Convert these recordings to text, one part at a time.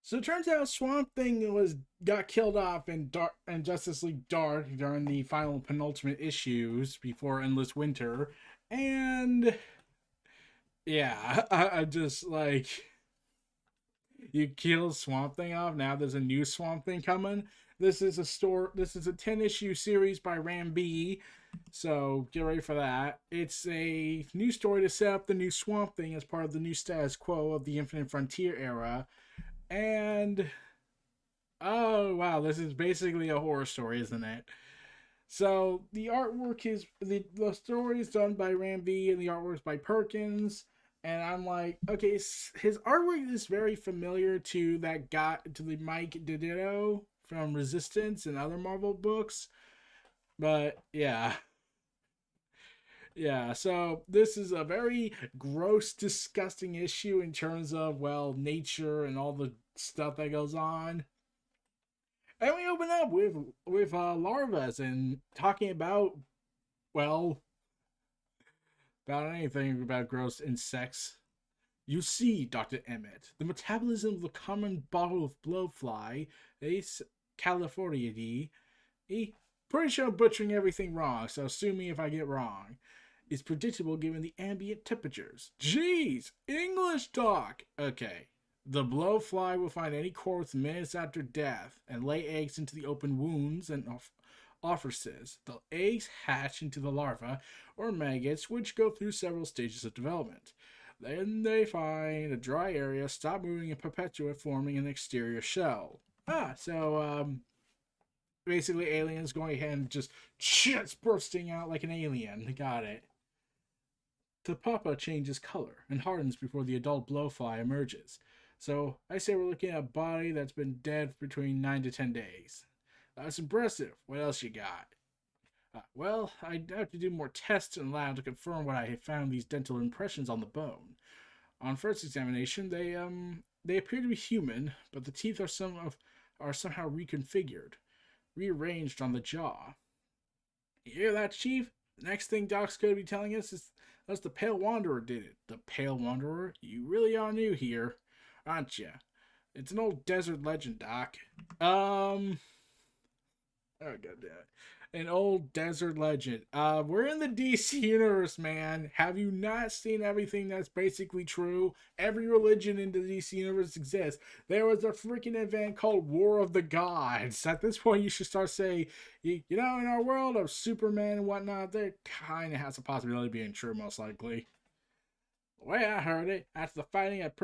So it turns out Swamp Thing got killed off in Dark and Justice League Dark during the final penultimate issues before Endless Winter, and yeah, I just like you killed Swamp Thing off. Now there's a new Swamp Thing coming. This is a 10 issue series by Ram B. So get ready for that. It's a new story to set up the new Swamp Thing as part of the new status quo of the Infinite Frontier era. And oh wow, this is basically a horror story, isn't it? So the artwork is the story is done by Ramby and the artwork is by Perkins. And I'm like, okay, his artwork is very familiar to that guy, to the Mike Didito from Resistance and other Marvel books. But yeah, yeah. So this is a very gross, disgusting issue in terms of well, nature and all the stuff that goes on. And we open up with larvas and talking about well about anything about gross insects. You see, Dr. Emmett, the metabolism of the common bottle of blowfly, Ace Californiidae, pretty sure I'm butchering everything wrong, so sue me if I get wrong, is predictable given the ambient temperatures. Jeez, English talk! Okay. The blowfly will find any corpse minutes after death and lay eggs into the open wounds and orifices. The eggs hatch into the larvae or maggots, which go through several stages of development. Then they find a dry area, stop moving, and perpetuate, forming an exterior shell. Basically aliens going ahead and just bursting out like an alien. Got it. The pupa changes color and hardens before the adult blowfly emerges. So I say we're looking at a body that's been dead for between 9 to 10 days. That's impressive. What else you got? Well, I'd have to do more tests in the lab to confirm what I have found these dental impressions on the bone. On first examination, they appear to be human, but the teeth are somehow reconfigured, rearranged on the jaw. You hear that, Chief? The next thing Doc's going to be telling us is that's the Pale Wanderer did it. The Pale Wanderer? You really are new here, aren't you? It's an old desert legend, Doc. Oh god damn it. An old desert legend. We're in the DC universe, man. Have you not seen everything that's basically true? Every religion in the DC universe exists. There was a freaking event called War of the Gods. At this point, you should start saying, you know, in our world of Superman and whatnot, there kind of has a possibility of being true, most likely. The way I heard it, after the fighting at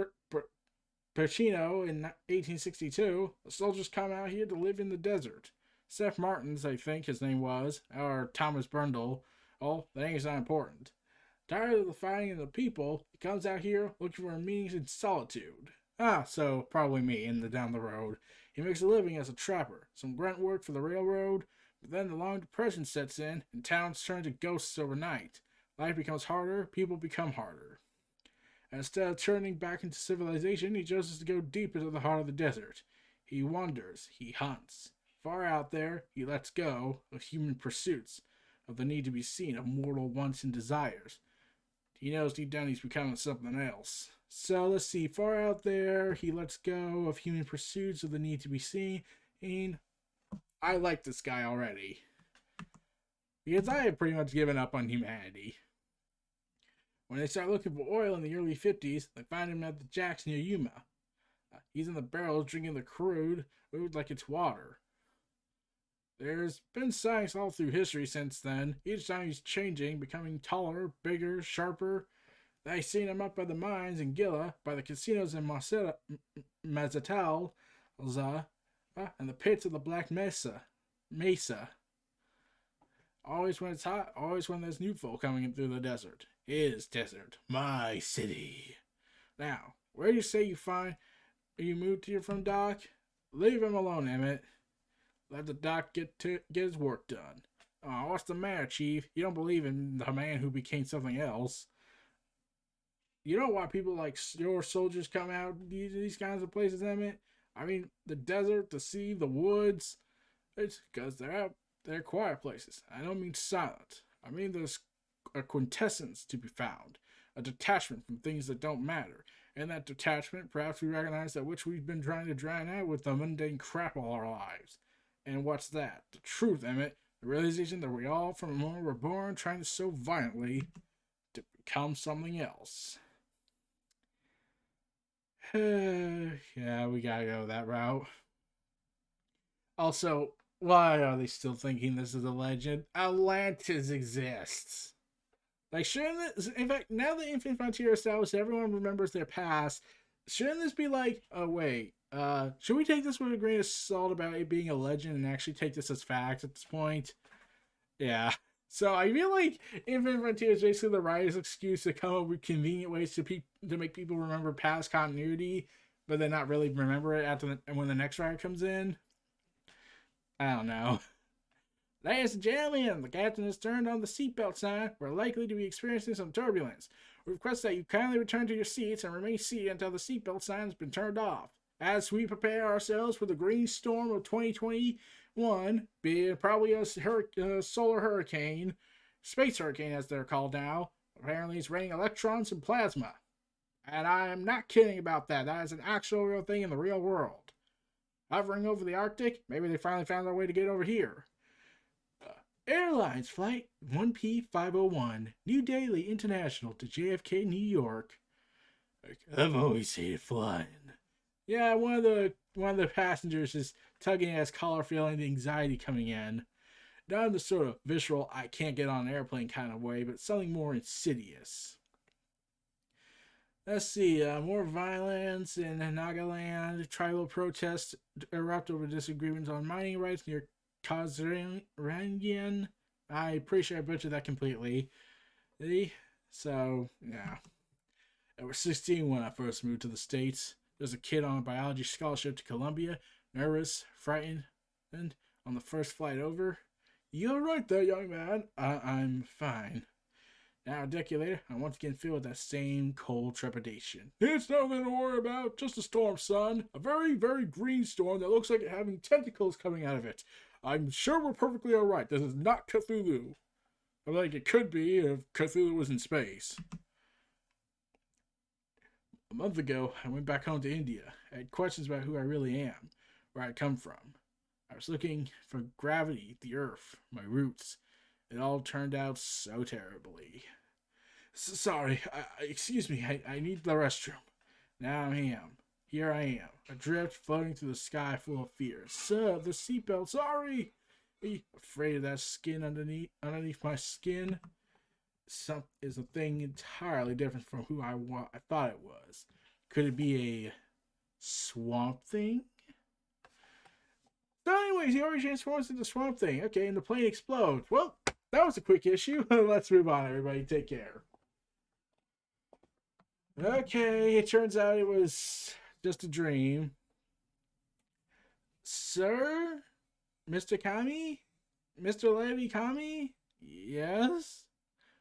Perchino in 1862, the soldiers come out here to live in the desert. Seth Martins, I think his name was, or Thomas Brundle. Oh, that name's not important. Tired of the fighting and the people, he comes out here looking for a meaning in solitude. So probably me in the down the road. He makes a living as a trapper, some grunt work for the railroad, but then the long depression sets in and towns turn to ghosts overnight. Life becomes harder, people become harder. Instead of turning back into civilization, he chooses to go deep into the heart of the desert. He wanders, he hunts. Far out there, he lets go of human pursuits, of the need to be seen, of mortal wants and desires. He knows deep down he's becoming something else. So let's see, far out there, he lets go of human pursuits, of the need to be seen. And I like this guy already. Because I have pretty much given up on humanity. When they start looking for oil in the early 50s, they find him at the jacks near Yuma. He's in the barrels drinking the crude like it's water. There's been science all through history since then. Each time he's changing, becoming taller, bigger, sharper. They've seen him up by the mines in Gila, by the casinos in Mazatal, and the pits of the Black Mesa. Always when it's hot, always when there's new folk coming in through the desert. His desert, my city. Now, where do you say you moved here from, Doc? Leave him alone, Emmett. Let the doc get his work done. Oh, what's the matter, Chief? You don't believe in the man who became something else. You know why people like your soldiers come out these kinds of places, Emmett? I mean, the desert, the sea, the woods. It's because they're quiet places. I don't mean silent. I mean there's a quintessence to be found. a detachment from things that don't matter. In that detachment, perhaps we recognize that which we've been trying to drown out with the mundane crap all our lives. And what's that? The truth, Emmett. The realization that we all, from the moment we're born, trying so violently to become something else. Yeah, we gotta go that route. Also, why are they still thinking this is a legend? Atlantis exists. Like, shouldn't this, in fact, now that Infinite Frontier established everyone remembers their past, shouldn't this be like, oh, wait, should we take this with a grain of salt about it being a legend and actually take this as fact at this point? Yeah. So I feel like Infinite Frontier is basically the writer's excuse to come up with convenient ways to make people remember past continuity, but then not really remember it when the next writer comes in. I don't know. Ladies and gentlemen, the captain has turned on the seatbelt sign. We're likely to be experiencing some turbulence. We request that you kindly return to your seats and remain seated until the seatbelt sign has been turned off. As we prepare ourselves for the green storm of 2021, being probably a solar hurricane, space hurricane as they're called now, apparently it's raining electrons and plasma. And I am not kidding about that. That is an actual real thing in the real world. Hovering over the Arctic, maybe they finally found their way to get over here. Airlines Flight 1P501, New Delhi International to JFK, New York. I've always hated flying. Yeah, one of the passengers is tugging at his collar, feeling the anxiety coming in. Not in the sort of visceral, I can't get on an airplane kind of way, but something more insidious. Let's see, more violence in Nagaland. Tribal protests erupt over disagreements on mining rights near Kazrangian. I'm pretty sure I butchered that completely. So, yeah. I was 16 when I first moved to the States. There was a kid on a biology scholarship to Columbia, nervous, frightened, and on the first flight over, "You're right there, young man. I'm fine." Now, a decade later, I'm once again filled with that same cold trepidation. "It's nothing to worry about. Just a storm, son. A very, very green storm that looks like it having tentacles coming out of it. I'm sure we're perfectly alright. This is not Cthulhu. I like it could be if Cthulhu was in space." A month ago, I went back home to India. I had questions about who I really am, where I come from. I was looking for gravity, the earth, my roots. It all turned out so terribly. Sorry, excuse me, I need the restroom. Now I am. Here I am, adrift, floating through the sky full of fear. Sir, the seatbelt, sorry! Afraid of that skin underneath my skin? Is a thing entirely different from who I thought it was. Could it be a swamp thing? So anyways, he already transforms into Swamp Thing. Okay, and the plane explodes. Well, that was a quick issue. Let's move on, everybody. Take care. Okay, it turns out it was just a dream. Sir? Mr. Kamei? Mr. Levi Kamei? Yes?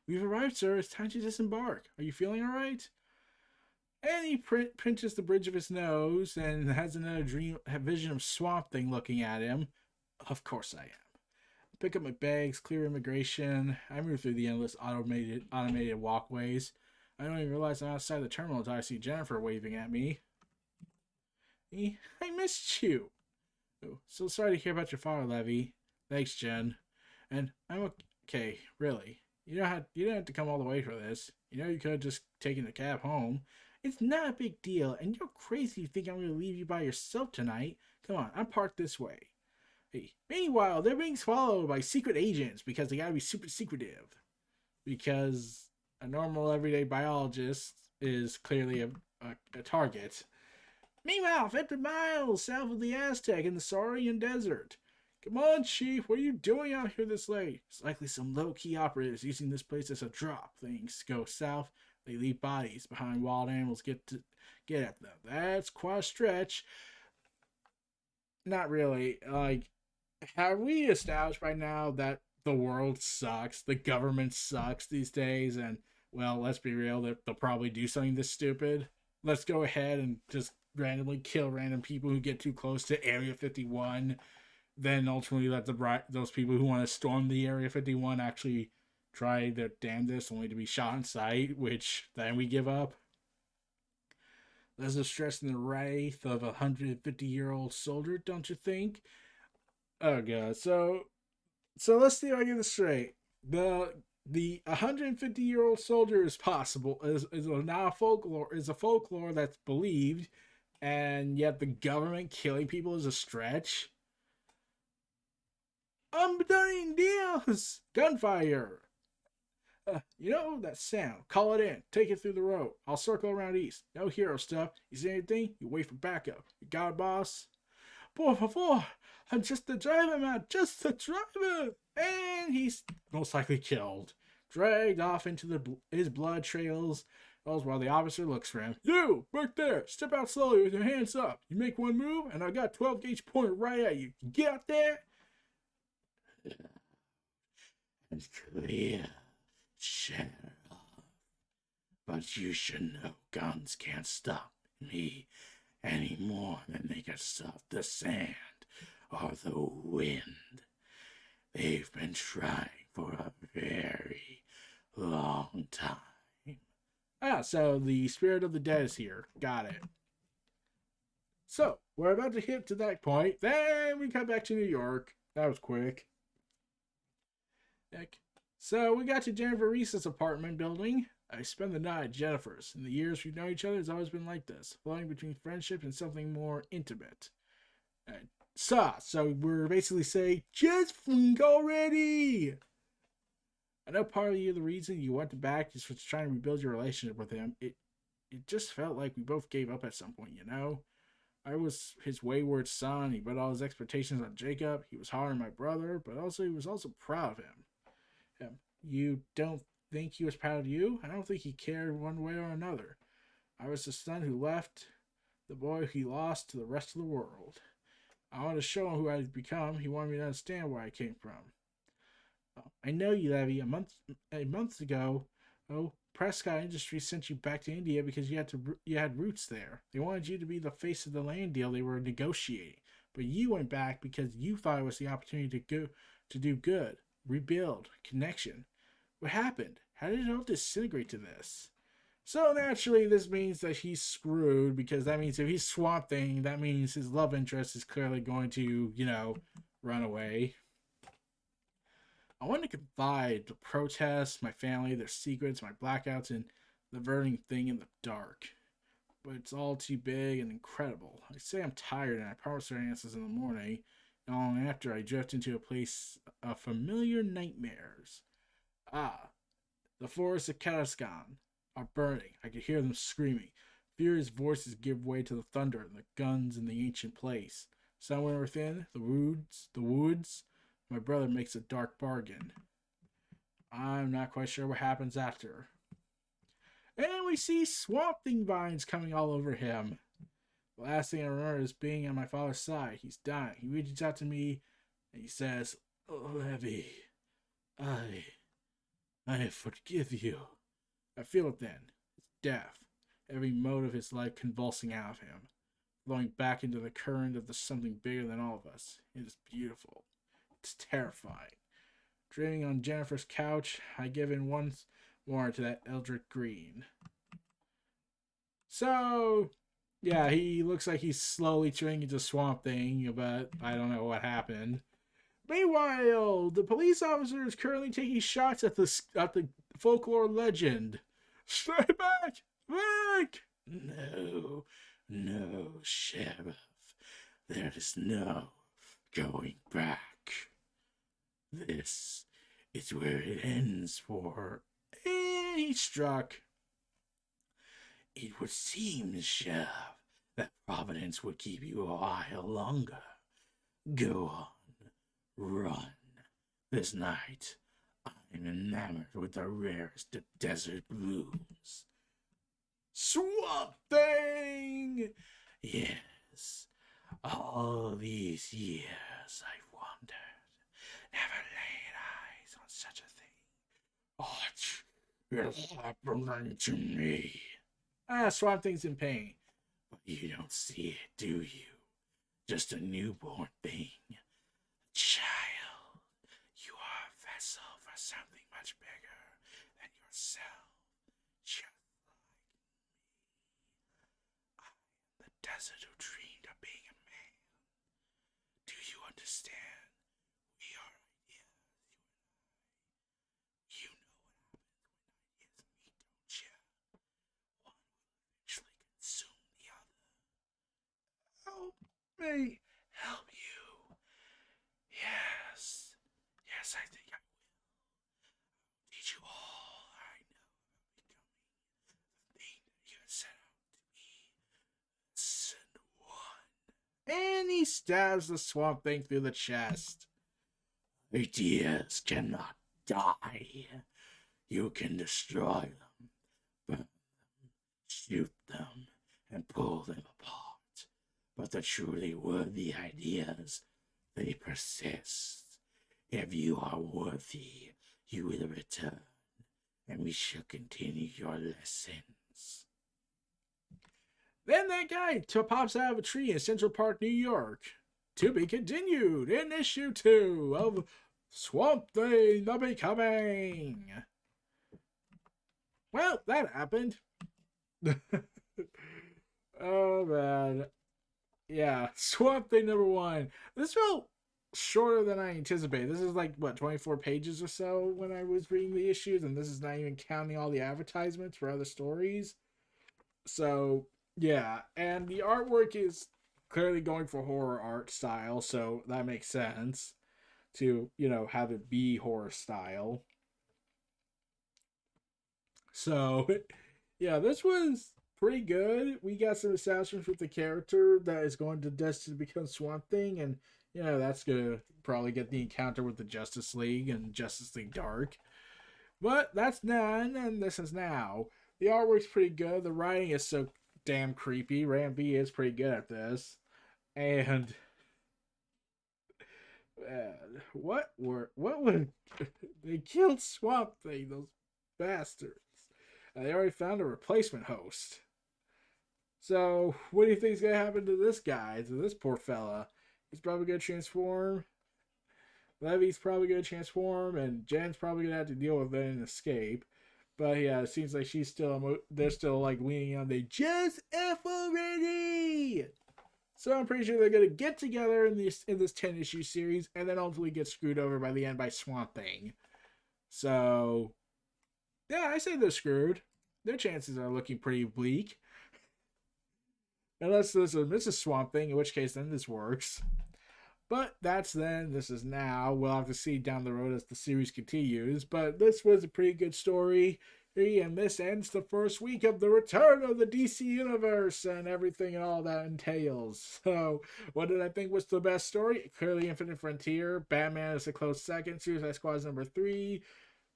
We've arrived, sir. It's time to disembark. Are you feeling alright? And he pinches the bridge of his nose and has another vision of Swamp Thing looking at him. Of course I am. I pick up my bags, clear immigration. I move through the endless automated walkways. I don't even realize I'm outside the terminal until I see Jennifer waving at me. I missed you. Oh, so sorry to hear about your father, Levy. Thanks, Jen. And I'm okay, really. You don't have to come all the way for this. You know you could have just taken a cab home. It's not a big deal, and you're crazy to think I'm going to leave you by yourself tonight. Come on, I'm parked this way. Hey, meanwhile, they're being swallowed by secret agents because they gotta be super secretive. Because a normal everyday biologist is clearly a target. Meanwhile, 50 miles south of the Aztec in the Saurian Desert. Come on, Chief, what are you doing out here this late? It's likely some low-key operatives using this place as a drop. Things go south, they leave bodies behind. Wild animals get at them. That's quite a stretch. Not really. Like, have we established by now that the world sucks, the government sucks these days, and, well, let's be real, they'll probably do something this stupid? Let's go ahead and just randomly kill random people who get too close to Area 51, then ultimately let those people who want to storm the Area 51 actually try their damnedest only to be shot on sight, which then we give up. There's no stress in the wrath of a 150-year-old soldier, don't you think? Oh god. So let's see if I get this straight. The 150-year-old soldier is possible is now a folklore that's believed, and yet the government killing people is a stretch. I'm done deals. Gunfire. You know that sound. Call it in. Take it through the road. I'll circle around east. No hero stuff. You see anything? You wait for backup. You got it, boss? Por favor. I'm just the driver, man. Just the driver. And he's most likely killed. Dragged off into his blood trails while the officer looks for him. You, back there. Step out slowly with your hands up. You make one move, and I got 12 gauge pointed right at you. You get out there? It's clear. Sheriff. But you should know guns can't stop me any more than they can stop the sand or the wind. They've been trying for a very long time. So the spirit of the dead is here. Got it. So, we're about to hit to that point. Then we come back to New York. That was quick. Heck. So we got to Jennifer Reese's apartment building. I spent the night at Jennifer's. In the years we've known each other, it's always been like this, floating between friendship and something more intimate. So we're basically saying, just think already! I know part of you, the reason you went back is was trying to rebuild your relationship with him. It just felt like we both gave up at some point, you know? I was his wayward son. He put all his expectations on Jacob. He was hard on my brother, but he was also proud of him. You don't think he was proud of you? I don't think he cared one way or another. I was the son who left, the boy he lost to the rest of the world. I wanted to show him who I'd become. He wanted me to understand where I came from. I know you, Levi. A month ago, Prescott Industries sent you back to India because you had roots there. They wanted you to be the face of the land deal they were negotiating, but you went back because you thought it was the opportunity to do good, rebuild, connection. What happened? How did it all disintegrate to this? So naturally, this means that he's screwed, because that means if he's Swamp Thing, that means his love interest is clearly going to, run away. I want to confide the protests, my family, their secrets, my blackouts, and the burning thing in the dark. But it's all too big and incredible. I say I'm tired, and I promise her answers in the morning. And long after, I drift into a place of familiar nightmares. The forests of Kazakhstan are burning. I could hear them screaming. Furious voices give way to the thunder and the guns in the ancient place. Somewhere within the woods, my brother makes a dark bargain. I'm not quite sure what happens after. And we see Swamp Thing vines coming all over him. The last thing I remember is being on my father's side. He's dying. He reaches out to me and he says, "Oh, Levi, I forgive you." I feel it then. It's death. Every mode of his life convulsing out of him, flowing back into the current of the something bigger than all of us. It is beautiful. It's terrifying. Dreaming on Jennifer's couch, I give in once more to that eldritch green. So, yeah, he looks like he's slowly turning into Swamp Thing, but I don't know what happened. Meanwhile, the police officer is currently taking shots at the folklore legend. Stay back! Back! No, Sheriff. There is no going back. This is where it ends for... And he struck. It would seem, Sheriff, that Providence would keep you a while longer. Go on. Run. This night, I'm enamored with the rarest of desert blooms. Swamp Thing! Yes, all these years I've wandered, never laid eyes on such a thing. What is happening to me? Swamp Thing's in pain. But you don't see it, do you? Just a newborn thing. Child, you are a vessel for something much bigger. desert who dreamed of being a man. Do you understand? We are ideas. You know what happens when ideas meet, don't you? One will eventually consume the other. Help me help you. Yes. Yes, I think I will. Teach you all I know about becoming the thing that you set out to be. Lesson one. And he stabs the swamp thing through the chest. Ideas cannot die. You can destroy them, burn them, shoot them, and pull them apart. But the truly worthy ideas, they persist. If you are worthy, you will return, and we shall continue your lessons. Then that guy pops out of a tree in Central Park, New York. To be continued in issue 2 of Swamp Thing The Becoming. Well, that happened. Oh, man. Yeah, Swamp Thing number 1. This felt shorter than I anticipated. This is like, what, 24 pages or so when I was reading the issues, and this is not even counting all the advertisements for other stories. So, yeah, and the artwork is clearly going for horror art style, so that makes sense to, have it be horror style. So, yeah, this was pretty good. We got some establishments with the character that is going to destined to become Swamp Thing, and that's gonna probably get the encounter with the Justice League and Justice League Dark. But that's none, and this is now. The artwork's pretty good. The writing is so damn creepy. Ram B is pretty good at this. And what would they killed Swamp Thing, those bastards. They already found a replacement host. So, what do you think is going to happen to this guy, to this poor fella? He's probably going to transform. Levy's probably going to transform, and Jen's probably going to have to deal with it and escape. But yeah, it seems like they're still like leaning on the just F already. So I'm pretty sure they're going to get together in this 10-issue series, and then ultimately get screwed over by the end by Swamp Thing. So, yeah, I say they're screwed. Their chances are looking pretty bleak. Unless this is Swamp Thing, in which case then this works. But that's then, this is now. We'll have to see down the road as the series continues. But this was a pretty good story. And this ends the first week of the return of the DC Universe and everything and all that entails. So, what did I think was the best story? Clearly Infinite Frontier. Batman is a close second. Suicide Squad is number 3.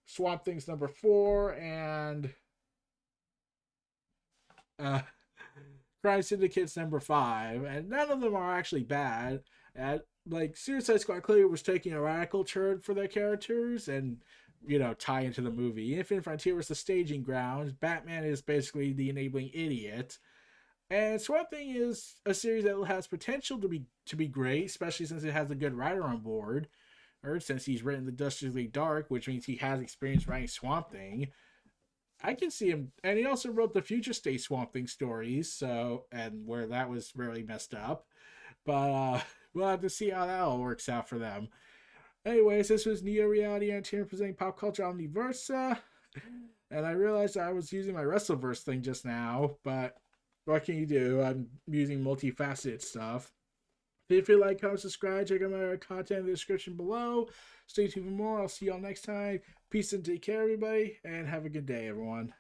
Swamp Thing's number 4. And Crime Syndicate's number 5. And none of them are actually bad. Like, Suicide Squad clearly was taking a radical turn for their characters and, tie into the movie. Infinite Frontier was the staging grounds. Batman is basically the enabling idiot. And Swamp Thing is a series that has potential to be great, especially since it has a good writer on board. Or since he's written the Justice League Dark, which means he has experience writing Swamp Thing. I can see him, and he also wrote the Future State Swamp Thing stories, and where that was really messed up. But we'll have to see how that all works out for them. Anyways, this was Neo Reality Entertainment presenting Pop-Culture Omniversa. And I realized I was using my Wrestleverse thing just now, but what can you do? I'm using multifaceted stuff. If you like, comment, subscribe, check out my content in the description below. Stay tuned for more. I'll see y'all next time. Peace and take care, everybody, and have a good day, everyone.